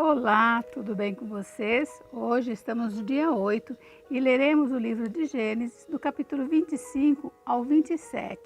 Olá, tudo bem com vocês? Hoje estamos no dia 8 e leremos o livro de Gênesis, do capítulo 25 ao 27.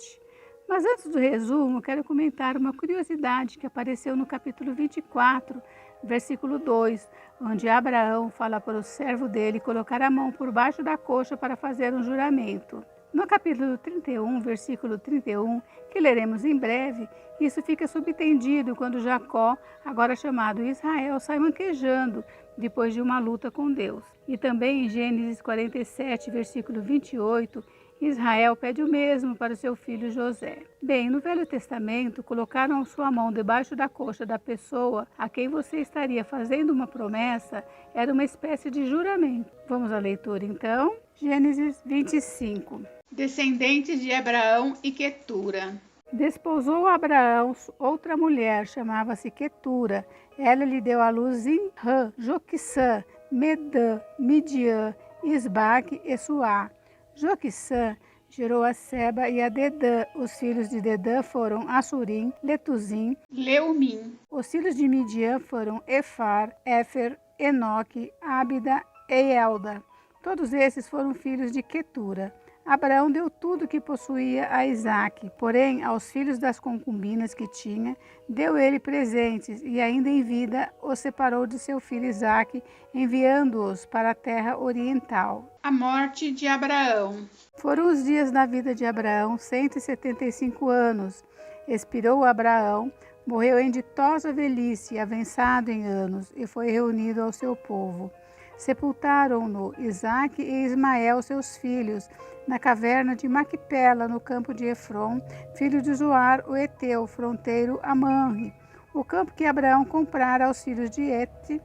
Mas antes do resumo, quero comentar uma curiosidade que apareceu no capítulo 24, versículo 2, onde Abraão fala para o servo dele colocar a mão por baixo da coxa para fazer um juramento. No capítulo 31, versículo 31, que leremos em breve, isso fica subentendido quando Jacó, agora chamado Israel, sai manquejando depois de uma luta com Deus. E também em Gênesis 47, versículo 28, Israel pede o mesmo para o seu filho José. Bem, no Velho Testamento, colocaram a sua mão debaixo da coxa da pessoa a quem você estaria fazendo uma promessa, era uma espécie de juramento. Vamos à leitura então? Gênesis 25. Descendentes de Abraão e Quetura. Desposou Abraão outra mulher, chamava-se Quetura. Ela lhe deu à luz Zinrã, Joquissã, Medã, Midian, Isbaque e Suá. Joquissã gerou a Seba e a Dedã. Os filhos de Dedã foram Assurim, Letuzim, Leumim. Os filhos de Midian foram Efar, Éfer, Enoque, Ábida e Elda. Todos esses foram filhos de Quetura. Abraão deu tudo que possuía a Isaque, porém aos filhos das concubinas que tinha, deu ele presentes e ainda em vida os separou de seu filho Isaque, enviando-os para a terra oriental. A morte de Abraão. Foram os dias da vida de Abraão 175 anos. Expirou Abraão, morreu em ditosa velhice, avançado em anos, e foi reunido ao seu povo. Sepultaram-no Isaque e Ismael, seus filhos, na caverna de Maquipela, no campo de Efron, filho de Zoar, o Eteu, fronteiro a Manre, o campo que Abraão comprara aos filhos de Et.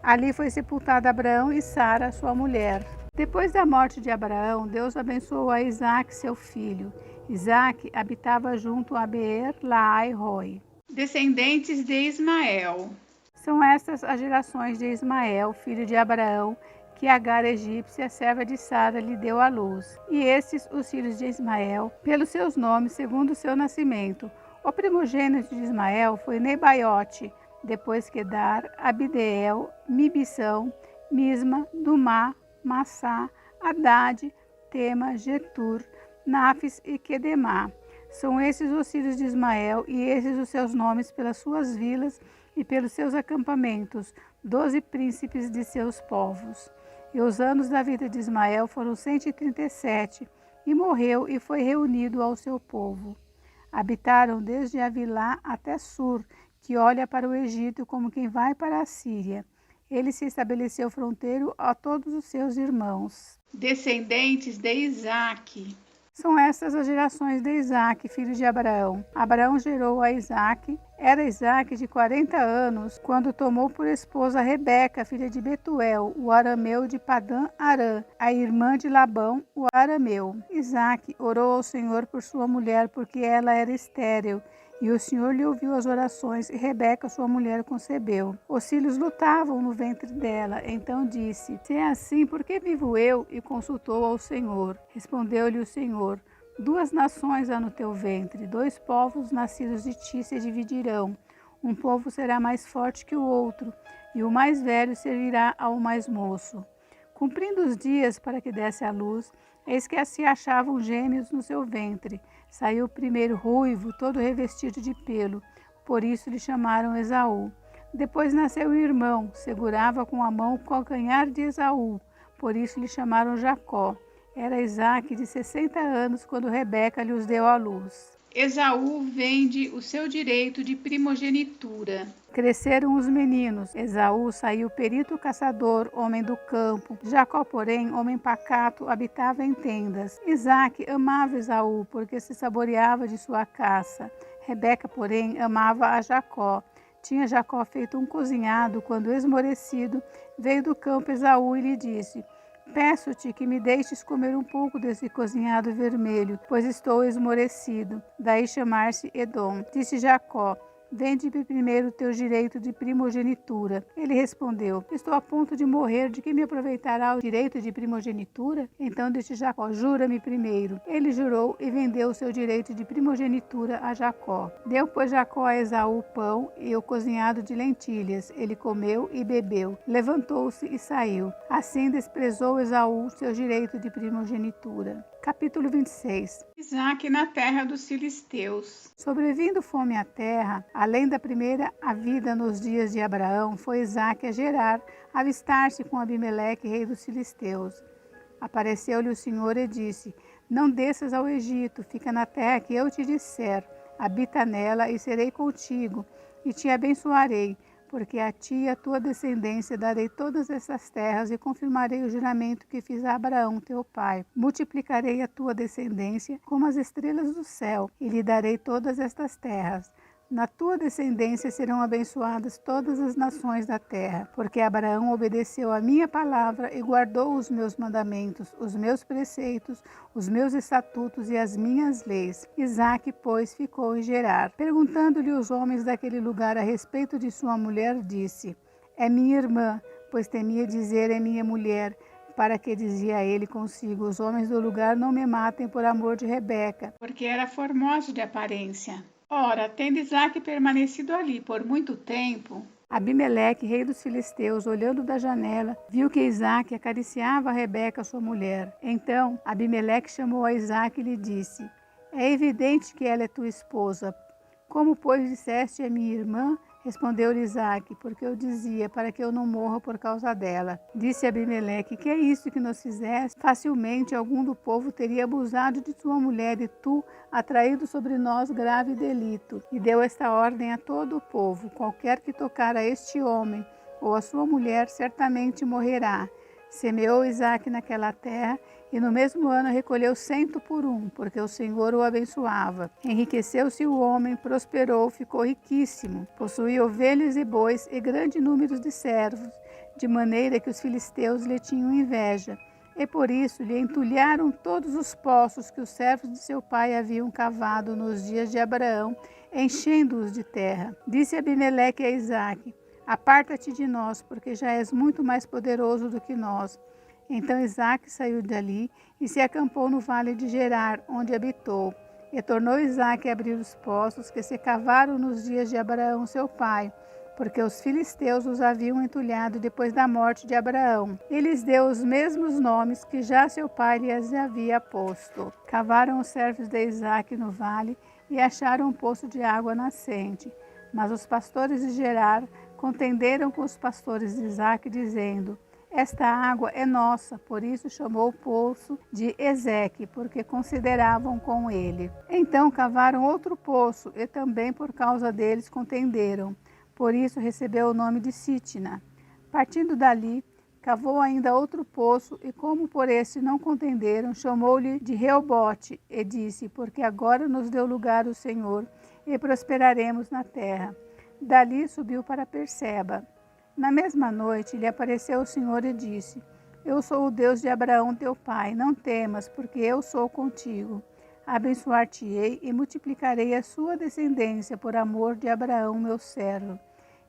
Ali foi sepultado Abraão e Sara, sua mulher. Depois da morte de Abraão, Deus abençoou a Isaque, seu filho. Isaque habitava junto a Beer, Laai, Roi. Descendentes de Ismael. São estas as gerações de Ismael, filho de Abraão, que Agar egípcia, serva de Sara, lhe deu à luz. E estes, os filhos de Ismael, pelos seus nomes, segundo o seu nascimento. O primogênito de Ismael foi Nebaiote, depois Quedar, Abideel, Mibição, Misma, Dumá, Massá, Haddad, Tema, Getur, Nafis e Quedemá. São esses os filhos de Ismael, e esses os seus nomes pelas suas vilas e pelos seus acampamentos, 12 príncipes de seus povos. E os anos da vida de Ismael foram 137, e morreu e foi reunido ao seu povo. Habitaram desde Avilá até Sur, que olha para o Egito como quem vai para a Síria. Ele se estabeleceu fronteiro a todos os seus irmãos. Descendentes de Isaque. São estas as gerações de Isaque, filho de Abraão. Abraão gerou a Isaque. Era Isaque de 40 anos, quando tomou por esposa Rebeca, filha de Betuel, o arameu de Padã Arã, a irmã de Labão, o arameu. Isaque orou ao Senhor por sua mulher, porque ela era estéril. E o Senhor lhe ouviu as orações, e Rebeca, sua mulher, concebeu. Os filhos lutavam no ventre dela. Então disse: Se é assim, por que vivo eu? E consultou ao Senhor. Respondeu-lhe o Senhor: 2 nações há no teu ventre, 2 povos nascidos de ti se dividirão. Um povo será mais forte que o outro, e o mais velho servirá ao mais moço. Cumprindo os dias para que desse à luz, eis que se achavam gêmeos no seu ventre. Saiu o primeiro ruivo, todo revestido de pelo, por isso lhe chamaram Esaú. Depois nasceu o irmão, segurava com a mão o calcanhar de Esaú, por isso lhe chamaram Jacó. Era Isaque de 60 anos quando Rebeca lhe os deu à luz. Esaú vende o seu direito de primogenitura. Cresceram os meninos. Esaú saiu perito caçador, homem do campo. Jacó, porém, homem pacato, habitava em tendas. Isaque amava Esaú, porque se saboreava de sua caça. Rebeca, porém, amava a Jacó. Tinha Jacó feito um cozinhado, quando esmorecido, veio do campo Esaú e lhe disse: Peço-te que me deixes comer um pouco desse cozinhado vermelho, pois estou esmorecido. Daí chamar-se Edom. Disse Jacó: vende-me primeiro o teu direito de primogenitura. Ele respondeu: estou a ponto de morrer, de que me aproveitará o direito de primogenitura? Então disse Jacó: jura-me primeiro. Ele jurou e vendeu o seu direito de primogenitura a Jacó. Deu, pois, Jacó a Esaú o pão e o cozinhado de lentilhas. Ele comeu e bebeu. Levantou-se e saiu. Assim desprezou Esaú seu direito de primogenitura. Capítulo 26. Isaque na terra dos filisteus. Sobrevindo fome à terra, além da primeira a vida nos dias de Abraão, foi Isaque a Gerar, avistar-se com Abimeleque, rei dos filisteus. Apareceu-lhe o Senhor e disse: não desças ao Egito, fica na terra que eu te disser, habita nela e serei contigo, e te abençoarei, porque a ti e a tua descendência darei todas essas terras e confirmarei o juramento que fiz a Abraão teu pai. Multiplicarei a tua descendência como as estrelas do céu, e lhe darei todas estas terras. Na tua descendência serão abençoadas todas as nações da terra, porque Abraão obedeceu a minha palavra e guardou os meus mandamentos, os meus preceitos, os meus estatutos e as minhas leis. Isaque, pois, ficou em Gerar. Perguntando-lhe os homens daquele lugar a respeito de sua mulher, disse: é minha irmã, pois temia dizer: é minha mulher. Para que, dizia ele consigo, os homens do lugar não me matem por amor de Rebeca, porque era formosa de aparência. Ora, tendo Isaque permanecido ali por muito tempo, Abimeleque, rei dos filisteus, olhando da janela, viu que Isaque acariciava a Rebeca, sua mulher. Então Abimeleque chamou a Isaque e lhe disse: é evidente que ela é tua esposa. Como, pois, disseste: é minha irmã? Respondeu-lhe Isaque: porque eu dizia, para que eu não morra por causa dela. Disse Abimeleque: que é isso que nos fizeste? Facilmente algum do povo teria abusado de tua mulher, e tu, atraído sobre nós grave delito. E deu esta ordem a todo o povo: qualquer que tocar a este homem ou a sua mulher certamente morrerá. Semeou Isaque naquela terra, e no mesmo ano recolheu 100 por um, porque o Senhor o abençoava. Enriqueceu-se o homem, prosperou, ficou riquíssimo. Possuía ovelhas e bois e grande número de servos, de maneira que os filisteus lhe tinham inveja. E por isso lhe entulharam todos os poços que os servos de seu pai haviam cavado nos dias de Abraão, enchendo-os de terra. Disse Abimeleque a Isaque: aparta-te de nós, porque já és muito mais poderoso do que nós. Então Isaque saiu dali e se acampou no vale de Gerar, onde habitou. E tornou Isaque a abrir os poços que se cavaram nos dias de Abraão seu pai, porque os filisteus os haviam entulhado depois da morte de Abraão. E lhes deu os mesmos nomes que já seu pai lhes havia posto. Cavaram os servos de Isaque no vale e acharam um poço de água nascente. Mas os pastores de Gerar contenderam com os pastores de Isaque, dizendo: esta água é nossa. Por isso chamou o poço de Ezeque, porque consideravam com ele. Então cavaram outro poço, e também por causa deles contenderam. Por isso recebeu o nome de Sitna. Partindo dali, cavou ainda outro poço, e como por este não contenderam, chamou-lhe de Reobote, e disse: porque agora nos deu lugar o Senhor, e prosperaremos na terra. Dali subiu para Perseba. Na mesma noite lhe apareceu o Senhor e disse: eu sou o Deus de Abraão teu pai, não temas, porque eu sou contigo. Abençoar-te-ei e multiplicarei a sua descendência por amor de Abraão meu servo.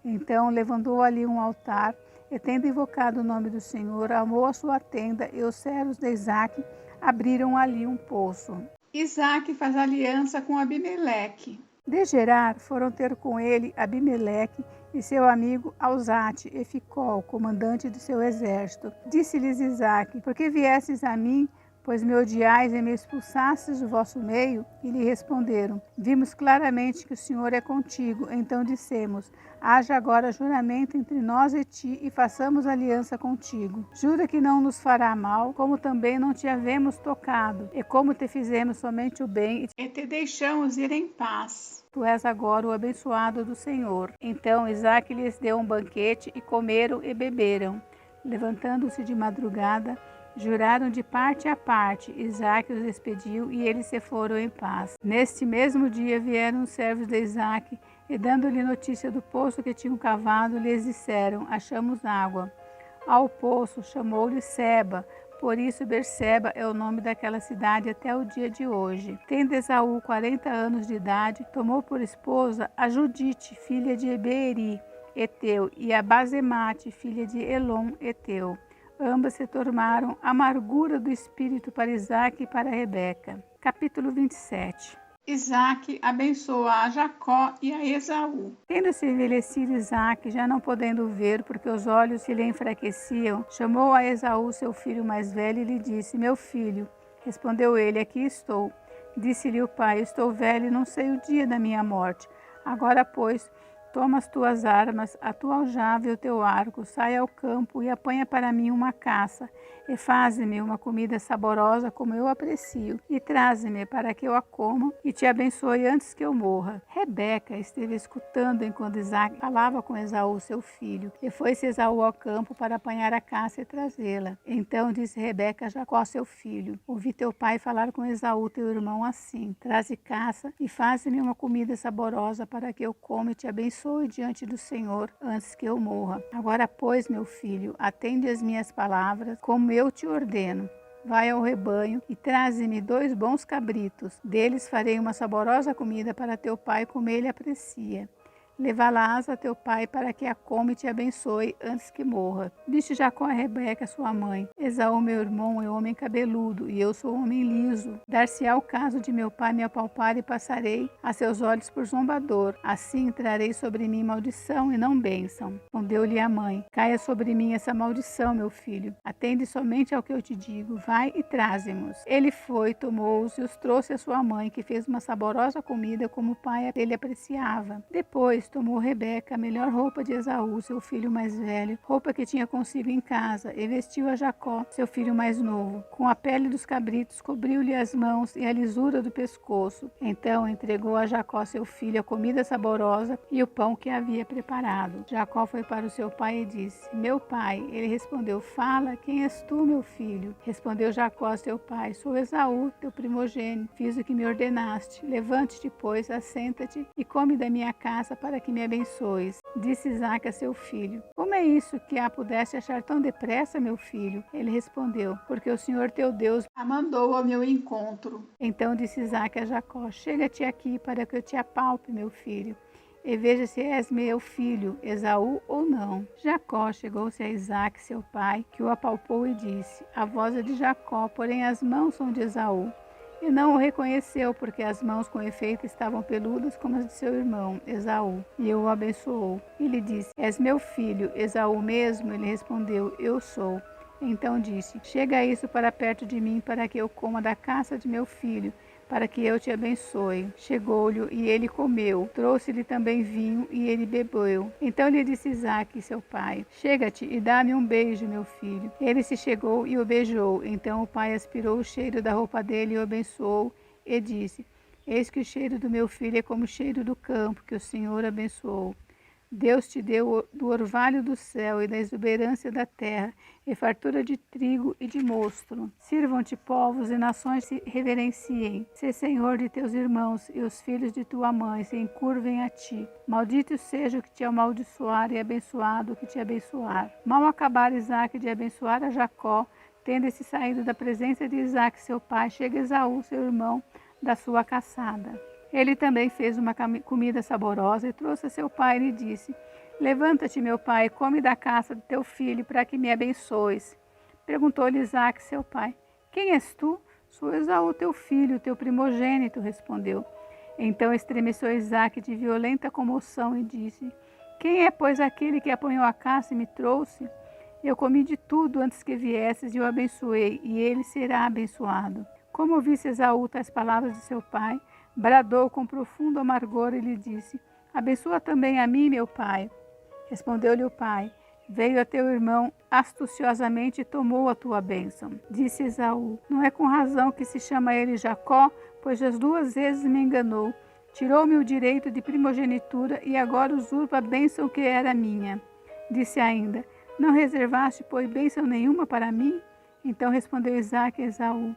Então levantou ali um altar, e tendo invocado o nome do Senhor, armou a sua tenda, e os servos de Isaque abriram ali um poço. Isaque faz aliança com Abimeleque. De Gerar foram ter com ele Abimeleque e seu amigo Alzate e Ficol, comandante de seu exército. Disse-lhes Isaque: por que viestes a mim, pois me odiais e me expulsastes do vosso meio? E lhe responderam: vimos claramente que o Senhor é contigo. Então dissemos: haja agora juramento entre nós e ti, e façamos aliança contigo. Jura que não nos fará mal, como também não te havemos tocado, e como te fizemos somente o bem, E te deixamos ir em paz. tu és agora o abençoado do Senhor. Então Isaque lhes deu um banquete, e comeram e beberam. Levantando-se de madrugada, juraram de parte a parte. Isaque os despediu, e eles se foram em paz. Neste mesmo dia vieram os servos de Isaque, e dando-lhe notícia do poço que tinham cavado, lhes disseram: achamos água. Ao poço chamou-lhe Seba, Por isso Berseba é o nome daquela cidade até o dia de hoje. Tendo Esaú 40 anos de idade, tomou por esposa a Judite, filha de Beeri, Eteu, e a Basemate, filha de Elon, Eteu. Ambas se tornaram amargura do espírito para Isaque e para Rebeca. Capítulo 27. Isaque abençoa a Jacó e a Esaú. Tendo se envelhecido Isaque, já não podendo ver, porque os olhos se lhe enfraqueciam, chamou a Esaú, seu filho mais velho, e lhe disse: Meu filho. Respondeu ele: Aqui estou. Disse-lhe o pai: Estou velho e não sei o dia da minha morte. Agora, pois, toma as tuas armas, a tua aljava e o teu arco, sai ao campo e apanha para mim uma caça, e faze-me uma comida saborosa como eu aprecio, e traze-me para que eu a coma e te abençoe antes que eu morra. Rebeca esteve escutando enquanto Isaque falava com Esaú, seu filho, e foi-se Esaú ao campo para apanhar a caça e trazê-la. Então disse Rebeca a Jacó, seu filho: Ouvi teu pai falar com Esaú, teu irmão, assim: Traze caça e faze-me uma comida saborosa para que eu coma e te abençoe diante do Senhor antes que eu morra. Agora, pois, meu filho, atende as minhas palavras, como eu te ordeno. Vai ao rebanho e traze-me 2 bons cabritos. Deles farei uma saborosa comida para teu pai, como ele aprecia. Levá-la-ás a teu pai para que a coma e te abençoe antes que morra. Disse Jacó a Rebeca, sua mãe: Esaú, meu irmão, é homem cabeludo, e eu sou homem liso. Dar-se-á o caso de meu pai me apalpar e passarei a seus olhos por zombador. Assim trarei sobre mim maldição e não bênção. Respondeu-lhe a mãe: Caia sobre mim essa maldição, meu filho. Atende somente ao que eu te digo. Vai e traze-mos. Ele foi, tomou-os e os trouxe à sua mãe, que fez uma saborosa comida como o pai dele apreciava. Depois tomou Rebeca a melhor roupa de Esaú, seu filho mais velho, roupa que tinha consigo em casa, e vestiu a Jacó, seu filho mais novo. Com a pele dos cabritos cobriu-lhe as mãos e a lisura do pescoço. Então entregou a Jacó, seu filho, a comida saborosa e o pão que havia preparado. Jacó foi para o seu pai e disse: Meu pai. Ele respondeu: Fala, quem és tu, meu filho? Respondeu Jacó, seu pai: Sou Esaú, teu primogênito. Fiz o que me ordenaste. Levante-te, pois, assenta-te e come da minha caça para que me abençoes. Disse Isaque a seu filho: Como é isso que a pudeste achar tão depressa, meu filho? Ele respondeu: Porque o Senhor teu Deus A mandou ao meu encontro. Então disse Isaque a Jacó: Chega-te aqui para que eu te apalpe, meu filho, e veja se és meu filho, Esaú, ou não. Jacó chegou-se a Isaque, seu pai, que o apalpou e disse: A voz é de Jacó, porém as mãos são de Esaú. E não o reconheceu, porque as mãos com efeito estavam peludas como as de seu irmão, Esaú. E o abençoou. E lhe disse: És meu filho, Esaú mesmo? Ele respondeu: Eu sou. Então disse: Chega isso para perto de mim, para que eu coma da caça de meu filho, para que eu te abençoe. Chegou-lhe e ele comeu. Trouxe-lhe também vinho e ele bebeu. Então lhe disse Isaque, seu pai: Chega-te e dá-me um beijo, meu filho. Ele se chegou e o beijou. Então o pai aspirou o cheiro da roupa dele e o abençoou e disse: Eis que o cheiro do meu filho é como o cheiro do campo que o Senhor abençoou. Deus te deu do orvalho do céu e da exuberância da terra, e fartura de trigo e de mosto. Sirvam-te povos e nações se reverenciem. Sê senhor de teus irmãos, e os filhos de tua mãe se encurvem a ti. Maldito seja o que te amaldiçoar, e abençoado o que te abençoar. Mal acabar Isaque de abençoar a Jacó, tendo-se saído da presença de Isaque, seu pai, chega Esaú, seu irmão, da sua caçada. Ele também fez uma comida saborosa e trouxe a seu pai e lhe disse: Levanta-te, meu pai, come da caça do teu filho, para que me abençoes. Perguntou-lhe Isaque, seu pai: Quem és tu? Sou Esaú, teu filho, teu primogênito, respondeu. Então estremeceu Isaque de violenta comoção e disse: Quem é, pois, aquele que apanhou a caça e me trouxe? Eu comi de tudo antes que viesses e o abençoei, e ele será abençoado. Como ouvisse Esaú tais palavras de seu pai, bradou com profundo amargor e lhe disse: Abençoa também a mim, meu pai. Respondeu-lhe o pai: Veio a teu irmão astuciosamente e tomou a tua bênção. Disse Esaú: Não é com razão que se chama ele Jacó, pois as 2 vezes me enganou. Tirou-me o direito de primogenitura e agora usurpa a bênção que era minha. Disse ainda: Não reservaste, pois, bênção nenhuma para mim? Então respondeu Isaque a Esaú: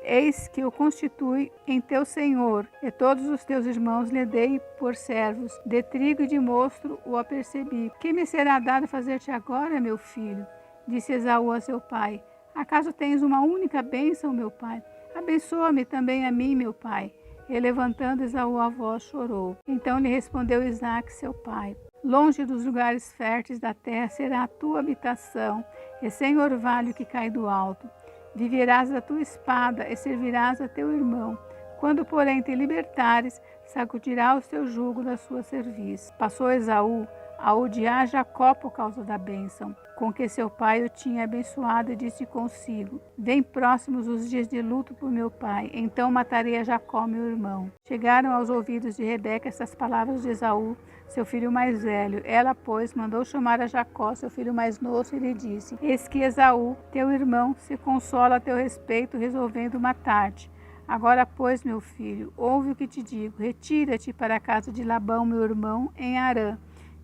Eis que o constitui em teu senhor, e todos os teus irmãos lhe dei por servos. De trigo e de mosto o apercebi. Que me será dado fazer-te agora, meu filho? Disse Esaú a seu pai: Acaso tens uma única bênção, meu pai? Abençoa-me também a mim, meu pai. E levantando Esaú a voz, chorou. Então lhe respondeu Isaque, seu pai: Longe dos lugares férteis da terra será a tua habitação, e sem orvalho que cai do alto. Viverás da tua espada e servirás a teu irmão. Quando, porém, te libertares, sacudirá o seu jugo da sua cerviz. Passou Esaú a odiar Jacó por causa da bênção com que seu pai o tinha abençoado, e disse consigo: Vem próximos os dias de luto por meu pai, então matarei a Jacó, meu irmão. Chegaram aos ouvidos de Rebeca essas palavras de Esaú, seu filho mais velho. Ela, pois, mandou chamar a Jacó, seu filho mais novo, e lhe disse: Eis que Esaú, teu irmão, se consola a teu respeito, resolvendo matar-te. Agora, pois, meu filho, ouve o que te digo. Retira-te para a casa de Labão, meu irmão, em Harã.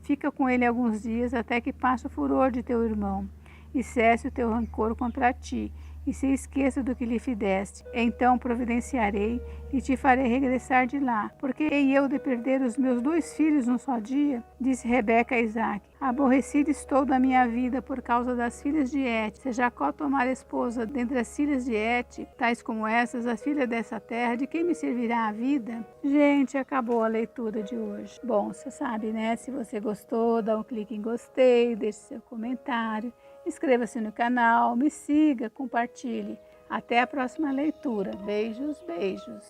Fica com ele alguns dias, até que passe o furor de teu irmão, e cesse o teu rancor contra ti, e se esqueça do que lhe fizeste. Então providenciarei e te farei regressar de lá. Porque hei eu de perder os meus 2 filhos num só dia? Disse Rebeca a Isaque: Aborrecida estou da minha vida por causa das filhas de Et. Se Jacó tomar esposa dentre as filhas de Et, tais como essas, as filhas dessa terra, de quem me servirá a vida? Gente, acabou a leitura de hoje. Bom, você sabe, né? Se você gostou, dá um clique em gostei, deixe seu comentário. Inscreva-se no canal, me siga, compartilhe. Até a próxima leitura. Beijos, beijos.